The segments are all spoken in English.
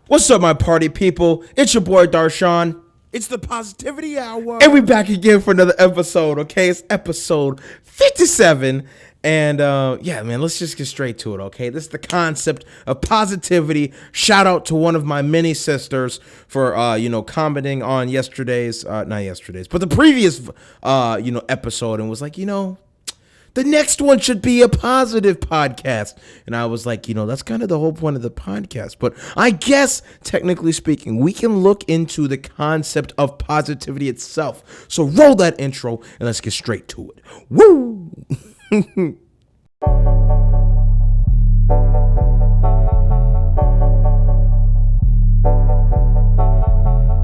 What's up, my party people? It's your boy Darshaun, It's the positivity hour. and we back again for another episode. Okay, it's episode 57, and yeah, man, let's just get straight to it. Okay, this is the concept of positivity. Shout out to one of my mini sisters for commenting on yesterday's, not yesterday's, but the previous episode, and was like, the next one should be a positive podcast. And I was like, that's kind of the whole point of the podcast. But I guess, technically speaking, we can look into the concept of positivity itself. So roll that intro and let's get straight to it. Woo!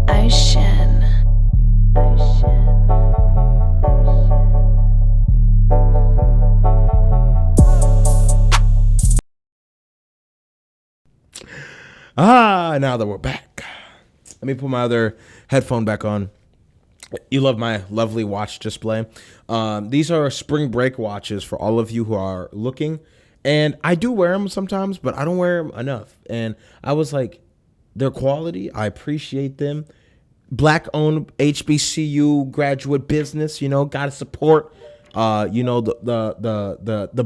Ocean. Now that we're back, let me put my other headphone back on. You love my lovely watch display. These are spring break watches for all of you who are looking. And I do wear them sometimes, but I don't wear them enough. And I was like, their quality, I appreciate them. Black-owned HBCU graduate business, gotta support, the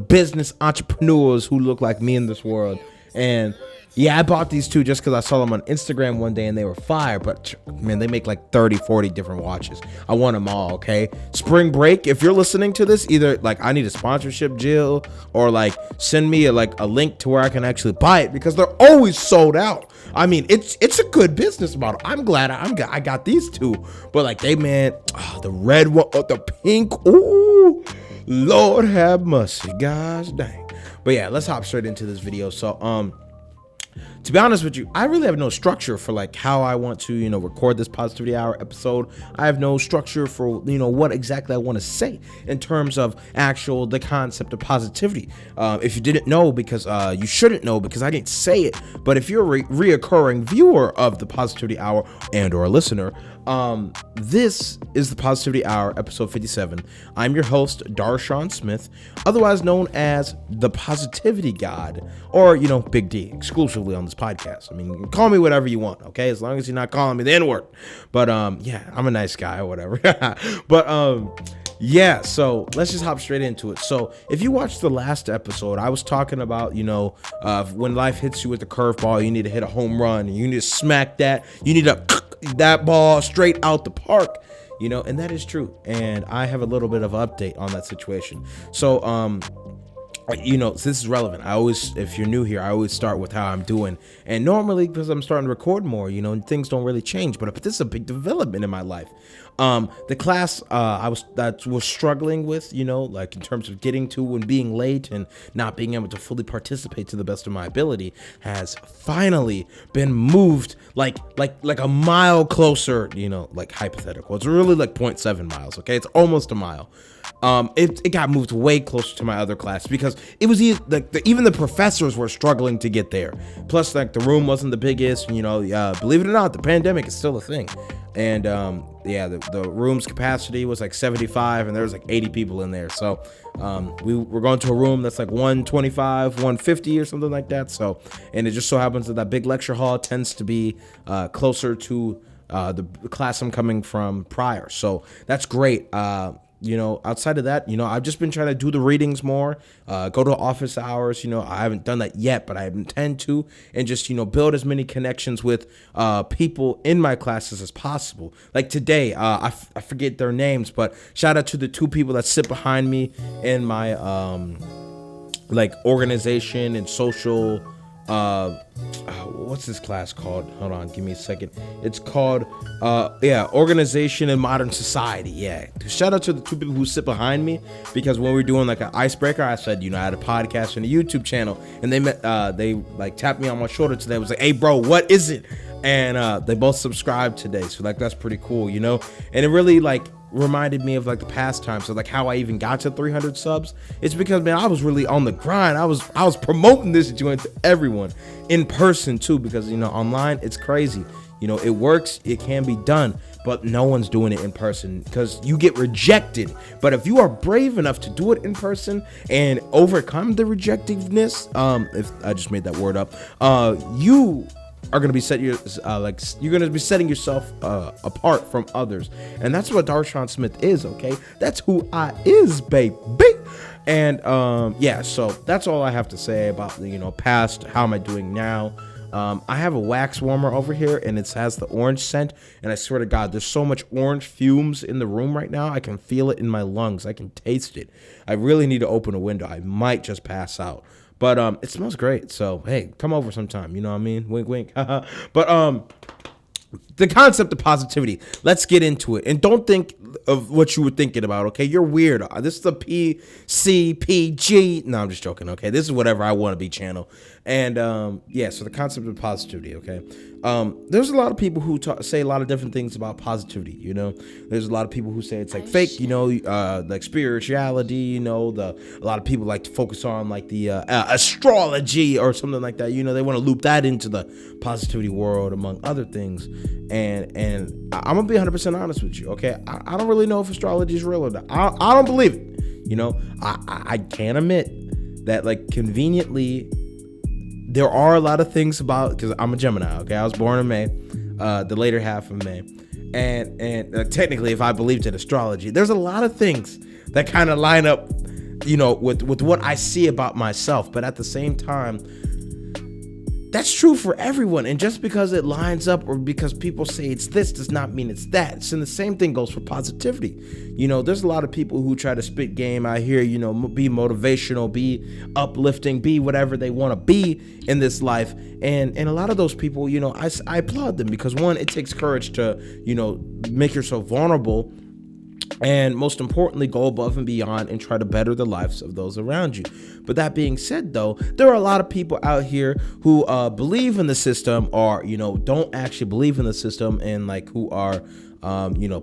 business entrepreneurs who look like me in this world. And yeah, I bought these two just because I saw them on Instagram one day and they were fire. But man, they make like 30, 40 different watches. I want them all, okay? Spring break, if you're listening to this, either like I need a sponsorship, Jill, or like send me a link to where I can actually buy it because they're always sold out. I mean, it's a good business model. I'm glad I got these two. But like the red one, the pink, ooh, Lord have mercy, gosh dang. But yeah, let's hop straight into this video. So to be honest with you, I really have no structure for like how I want to, record this Positivity Hour episode. I have no structure for, what exactly I want to say in terms of the concept of positivity. If you didn't know, because you shouldn't know because I didn't say it, but if you're a reoccurring viewer of the Positivity Hour and or a listener, this is the Positivity Hour, episode 57. I'm your host, Darshaun Smith, otherwise known as the Positivity God, or, Big D, exclusively on this podcast. I mean, call me whatever you want, okay? As long as you're not calling me the N-word. But, yeah, I'm a nice guy or whatever. But, yeah, so let's just hop straight into it. So if you watched the last episode, I was talking about, when life hits you with a curveball, you need to hit a home run. You need to smack that. You need to that ball straight out the park, and that is true. And I have a little bit of an update on that situation. So, this is relevant. If you're new here, I always start with how I'm doing. And normally, because I'm starting to record more, things don't really change. But this is a big development in my life. The class I was struggling with, like in terms of getting to and being late and not being able to fully participate to the best of my ability, has finally been moved like a mile closer, like hypothetical. It's really like 0.7 miles. Okay, it's almost a mile. It got moved way closer to my other class because it was even the professors were struggling to get there. Plus, like the room wasn't the biggest. Believe it or not, the pandemic is still a thing. And the room's capacity was like 75, and there was like 80 people in there. So we're going to a room that's like 125, 150 or something like that. So, and it just so happens that big lecture hall tends to be closer to the class I'm coming from prior. So that's great. Outside of that, I've just been trying to do the readings more, go to office hours. I haven't done that yet, but I intend to, and just, build as many connections with people in my classes as possible. Like today, I forget their names, but shout out to the two people that sit behind me in my organization and social what's this class called? Hold on, give me a second. It's called Organization in Modern Society. Yeah, shout out to the two people who sit behind me, because when we were doing like an icebreaker, I said, I had a podcast and a YouTube channel, and they tapped me on my shoulder today. It was like, hey bro, what is it? And they both subscribed today, so that's pretty cool, and it really reminded me of the past times. So how I even got to 300 subs, it's because, man, I was really on the grind. I was promoting this joint to everyone in person too, because online it's crazy. It works, it can be done, but no one's doing it in person because you get rejected. But if you are brave enough to do it in person and overcome the rejectiveness, if I just made that word up, you are going to be you're going to be setting yourself apart from others, and that's what Darshaun Smith is. Okay, that's who I is, baby. And yeah, so that's all I have to say about past. How am I doing now? I have a wax warmer over here, and it has the orange scent, and I swear to God, there's so much orange fumes in the room right now. I can feel it in my lungs. I can taste it. I really need to open a window. I might just pass out. But it smells great. So, hey, come over sometime. You know what I mean? Wink, wink. But the concept of positivity. Let's get into it. And don't think of what you were thinking about, okay? You're weird. This is the PCPG. No, I'm just joking, okay? This is whatever I want to be channel. And, yeah, so the concept of positivity, okay? There's a lot of people who say a lot of different things about positivity, There's a lot of people who say it's like fake, like spirituality, a lot of people like to focus on like the astrology or something like that. They want to loop that into the positivity world, among other things. And I'm gonna be 100% honest with you, okay? I don't really know if astrology is real or not. I don't believe it. I can't admit that, like, conveniently, there are a lot of things about, because I'm a Gemini, okay? I was born in May, the later half of May, and technically, if I believed in astrology, there's a lot of things that kind of line up, with what I see about myself. But at the same time, that's true for everyone. And just because it lines up or because people say it's this does not mean it's that. And the same thing goes for positivity. There's a lot of people who try to spit game out here, be motivational, be uplifting, be whatever they want to be in this life. And a lot of those people, I applaud them, because one, it takes courage to, make yourself vulnerable, and most importantly, go above and beyond and try to better the lives of those around you. But that being said, though, there are a lot of people out here who believe in the system, or don't actually believe in the system, and like who are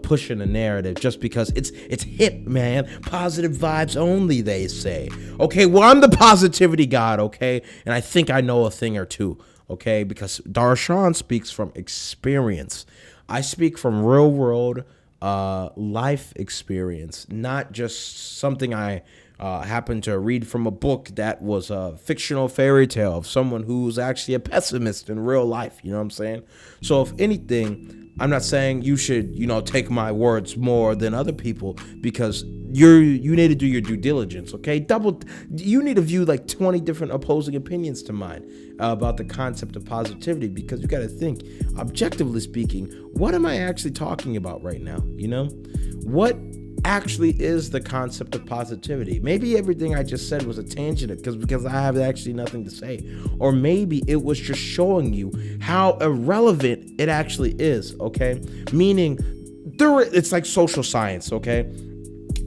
pushing a narrative just because it's hip, man. Positive vibes only, they say. Okay, well, I'm the positivity god, okay, and I think I know a thing or two, okay, because Darshaun speaks from experience. I speak from real world life experience, not just something I happened to read from a book that was a fictional fairy tale of someone who's actually a pessimist in real life. You know what I'm saying? So if anything, I'm not saying you should, take my words more than other people, because you need to do your due diligence, okay? You need to view like 20 different opposing opinions to mine about the concept of positivity, because you got to think, objectively speaking, what am I actually talking about right now? What actually is the concept of positivity? Maybe everything I just said was a tangent because I have actually nothing to say, or maybe it was just showing you how irrelevant it actually is, okay? Meaning, it's like social science, okay?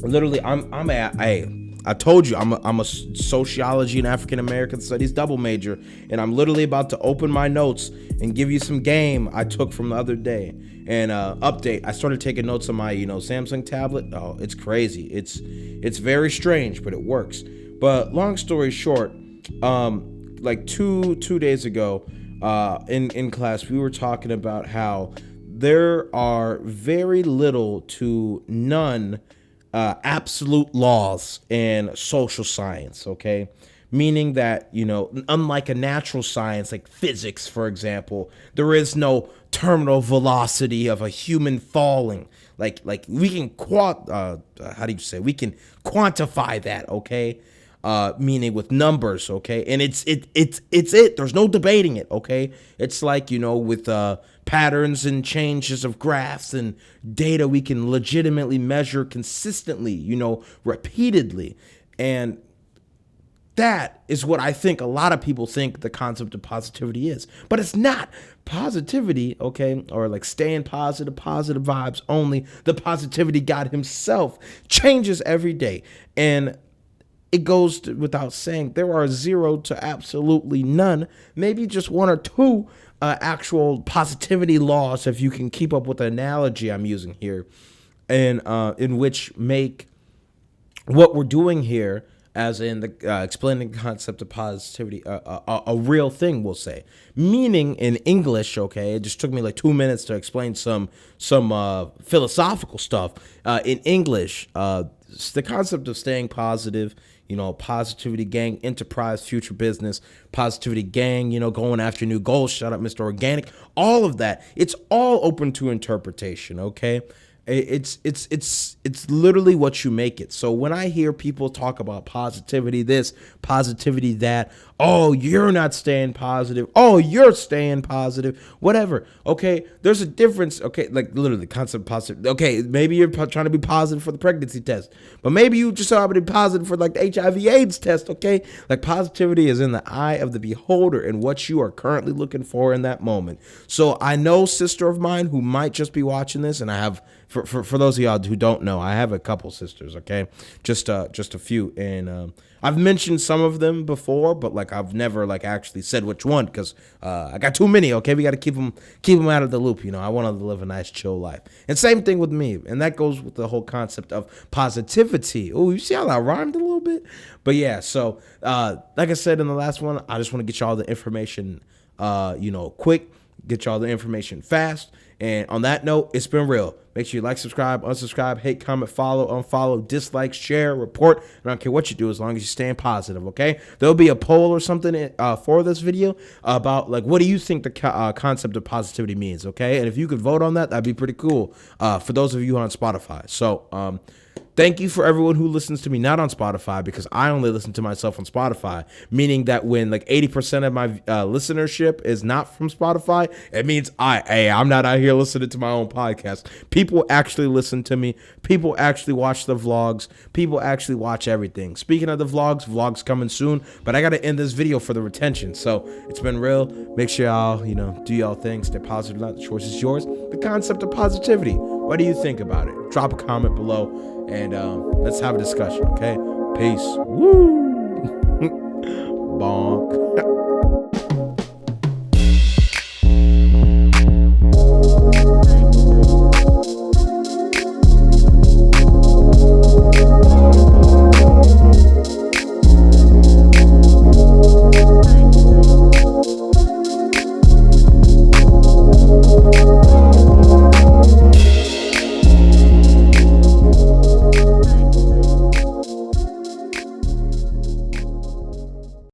Literally, I told you I'm a sociology and African American studies double major, and I'm literally about to open my notes and give you some game I took from the other day. And update, I started taking notes on my Samsung tablet. Oh, it's crazy. It's very strange, but it works. But long story short, like two days ago, in class, we were talking about how there are very little to none absolute laws in social science, okay? Meaning that, unlike a natural science like physics, for example, there is no terminal velocity of a human falling. Like we can we can quantify that, okay? Meaning with numbers, okay? And it's it. There's no debating it, okay? It's like, with patterns and changes of graphs and data we can legitimately measure consistently, repeatedly. And that is what I think a lot of people think the concept of positivity is. But it's not. Positivity, okay, or like staying positive vibes only, the positivity God himself changes every day. And it goes without saying, there are zero to absolutely none, maybe just one or two actual positivity laws, if you can keep up with the analogy I'm using here, and in which make what we're doing here, as in the explaining the concept of positivity, a real thing, we'll say. Meaning in English, okay, it just took me like 2 minutes to explain some philosophical stuff. In English, the concept of staying positive, positivity gang, enterprise, future business, positivity gang, going after new goals. Shut up, Mr. Organic. All of that. It's all open to interpretation. Okay. It's literally what you make it. So when I hear people talk about positivity this, positivity that, oh, you're not staying positive, oh, you're staying positive, whatever. Okay, there's a difference. Okay, like literally the concept of positive. Okay, maybe you're trying to be positive for the pregnancy test, but maybe you just want to be positive for like the HIV/AIDS test. Okay, like positivity is in the eye of the beholder and what you are currently looking for in that moment. So I know sister of mine who might just be watching this, and I have. For those of y'all who don't know, I have a couple sisters, okay? Just a few. And I've mentioned some of them before, but like I've never like actually said which one because I got too many, okay? We got to keep them out of the loop, I want to live a nice chill life. And same thing with me. And that goes with the whole concept of positivity. Oh, you see how that rhymed a little bit? But yeah, so like I said in the last one, I just want to get y'all the information quick, get y'all the information fast. And on that note, it's been real. Make sure you like, subscribe, unsubscribe, hate, comment, follow, unfollow, dislike, share, report. I don't care what you do as long as you're staying positive, okay? There'll be a poll or something for this video about, like, what do you think the concept of positivity means, okay? And if you could vote on that, that'd be pretty cool for those of you on Spotify. So, thank you for everyone who listens to me not on Spotify, because I only listen to myself on Spotify, meaning that when like 80% of my listenership is not from Spotify, it means I'm not out here listening to my own podcast. People actually listen to me. People actually watch the vlogs. People actually watch everything. Speaking of the vlogs coming soon, but I got to end this video for the retention. So it's been real. Make sure y'all, do y'all thing. Stay positive. Not the choice is yours. The concept of positivity. What do you think about it? Drop a comment below. And let's have a discussion, okay? Peace. Woo! Bonk.